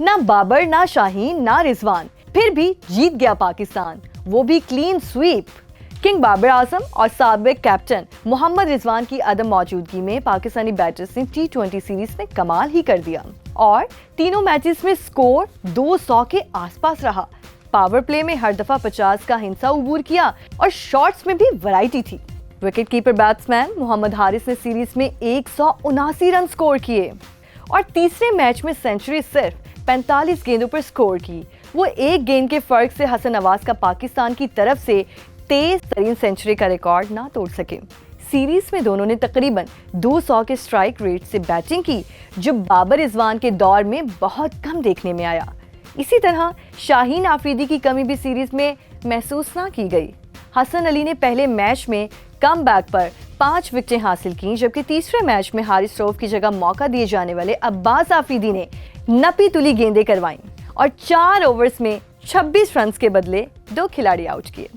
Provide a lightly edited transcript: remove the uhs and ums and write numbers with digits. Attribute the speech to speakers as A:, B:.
A: ना बाबर, ना शाहीन, ना रिजवान, फिर भी जीत गया पाकिस्तान, वो भी clean sweep. King Babar Azam और साबिक कैप्टन मोहम्मद रिजवान की अदम मौजूदगी में पाकिस्तानी बैटर्स ने T20 सीरीज में कमाल ही कर दिया और तीनों मैचेस में स्कोर 200 के आसपास रहा। पावर प्ले में हर दफा 50 का हिंसा उबूर किया और शॉट्स में भी वैरायटी थी। Wicket keeper batsman Mohammad Haris ने सीरीज में 179 रन स्कोर किए और तीसरे मैच में सेंचुरी सिर्फ 45 गेंदों पर स्कोर की। वो एक गेंद के फर्क से हसन नवाज का पाकिस्तान की तरफ से तेज तरीन सेंचुरी का रिकॉर्ड ना तोड़ सके। सीरीज में दोनों ने तकरीबन 200 के स्ट्राइक रेट से बैटिंग की, जो बाबर रिजवान के दौर में बहुत कम देखने में आया। इसी तरह शाहीन आफरीदी की कमी भी सीरीज में महसूस ना की गई। हसन अली ने पहले मैच में कमबैक पर 5 विकेटें हासिल की, जबकि तीसरे मैच में हारिस रऊफ की जगह मौका दिए जाने वाले अब्बास आफरीदी ने नपी तुली गेंदें करवाईं और 4 ओवर्स में 26 रन के बदले 2 खिलाड़ी आउट किए।